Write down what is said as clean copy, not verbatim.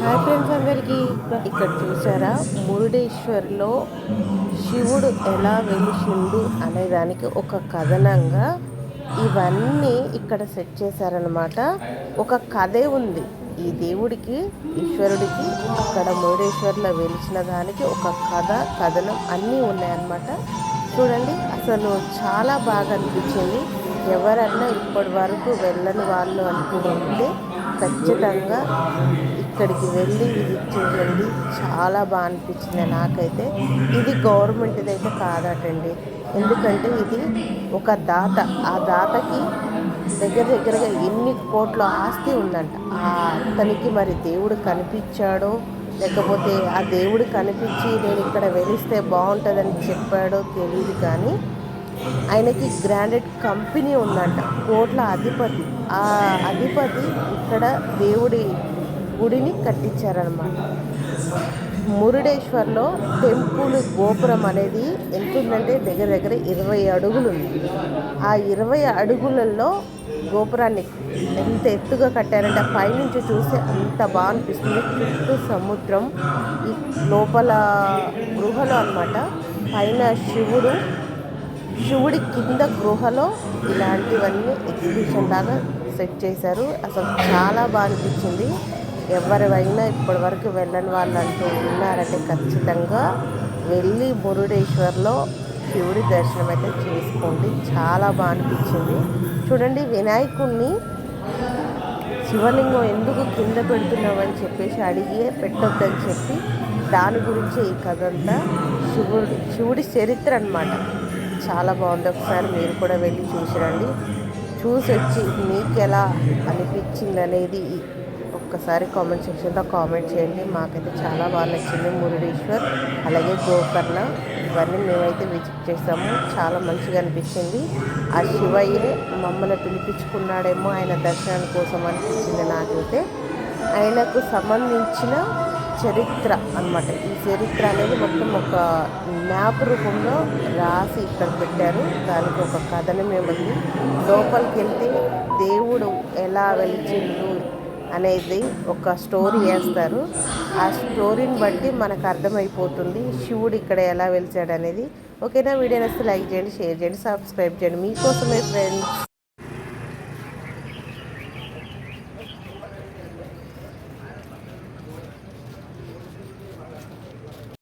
Hi friends అందరికీ. ఇక్కడ చూసారా మురుడేశ్వర్లో శివుడు ఎలా వెలిసిండు అనేదానికి ఒక కథనంగా ఇవన్నీ ఇక్కడ సెట్ చేశారనమాట. ఒక కథే ఉంది ఈ దేవుడికి, ఈశ్వరుడికి అక్కడ మురుడేశ్వర్లో వెలిసిన దానికి ఒక కథనం అన్నీ ఉన్నాయన్నమాట. చూడండి, అసలు చాలా బాగా అనిపించింది. ఎవరన్నా ఇప్పటి వరకు వెళ్ళని వాళ్ళు అనుకుంటే ఖచ్చితంగా ఇక్కడికి వెళ్ళి విజిట్ చేయండి. చాలా బాగా అనిపించింది నాకైతే. ఇది గవర్నమెంట్ది అయితే కాదటండి, ఎందుకంటే ఇది ఒక దాత. ఆ దాతకి దగ్గరగా ఎన్ని కోట్ల ఆస్తి ఉందంట. అతనికి మరి దేవుడు కనిపించాడో లేకపోతే ఆ దేవుడు కనిపించి నేను ఇక్కడ వెలిస్తే బాగుంటుందని చెప్పాడో తెలియదు, కానీ ఆయనకి గ్రాండెడ్ కంపెనీ ఉందంట, కోట్ల అధిపతి. ఆ అధిపతి ఇక్కడ దేవుడి గుడిని కట్టించారనమాట. మురుడేశ్వర్లో టెంపుల్ గోపురం అనేది ఎంత ఉందంటే దగ్గర 20 అడుగులు ఉంది. ఆ 20 అడుగులలో గోపురాన్ని ఎంత ఎత్తుగా కట్టారంటే పైనుంచి చూస్తే అంత బాగా అనిపిస్తుంది. చుట్టూ సముద్రం, ఈ లోపల గృహలో అన్నమాట. పైన శివుడి కింద గృహలో ఇలాంటివన్నీ ఎగ్జిబిషన్ లాగా సెట్ చేశారు. అసలు చాలా బాగా అనిపించింది. ఎవరివైనా ఇప్పటి వరకు వెళ్ళని వాళ్ళు అంటూ ఉన్నారంటే ఖచ్చితంగా వెళ్ళి మురుడేశ్వర్లో శివుడి దర్శనం అయితే చేసుకోండి. చాలా బాగా అనిపించింది. చూడండి, వినాయకుడిని శివలింగం ఎందుకు కింద పెడుతున్నామని చెప్పేసి అడిగి పెట్టొద్దని చెప్పి దాని గురించి ఈ కథ అంతా శివుడి చరిత్ర అన్నమాట. చాలా బాగుంది. ఒకసారి మీరు కూడా వెళ్ళి చూసిరండి. చూసి వచ్చి మీకు ఎలా అనిపించింది అనేది ఒక్కసారి కామెంట్ సెక్షన్లో కామెంట్ చేయండి. మాకైతే చాలా బాగా నచ్చింది మురుడేశ్వర్, అలాగే గోకర్ణ, ఇవన్నీ మేమైతే విజిట్ చేసాము. చాలా మంచిగా అనిపించింది. ఆ శివయ్యే మమ్మల్ని పిలిపించుకున్నాడేమో ఆయన దర్శనం కోసం అనిపించింది నాకైతే. ఆయనకు సంబంధించిన చరిత్ర అన్నమాట. ఈ చరిత్ర అనేది మొత్తం ఒక మ్యాప్ రూపంలో రాసి ఇక్కడ పెట్టారు. దానికి ఒక కథనమే ఉంది. లోపలికి వెళ్తే దేవుడు ఎలా వెలిచిండు అనేది ఒక స్టోరీ వేస్తారు. ఆ స్టోరీని బట్టి మనకు అర్థమైపోతుంది శివుడు ఇక్కడ ఎలా వెలిచాడు అనేది. ఓకేనా? వీడియో నచ్చితే లైక్ చేయండి, షేర్ చేయండి, సబ్స్క్రైబ్ చేయండి. మీకోసమే ఫ్రెండ్స్.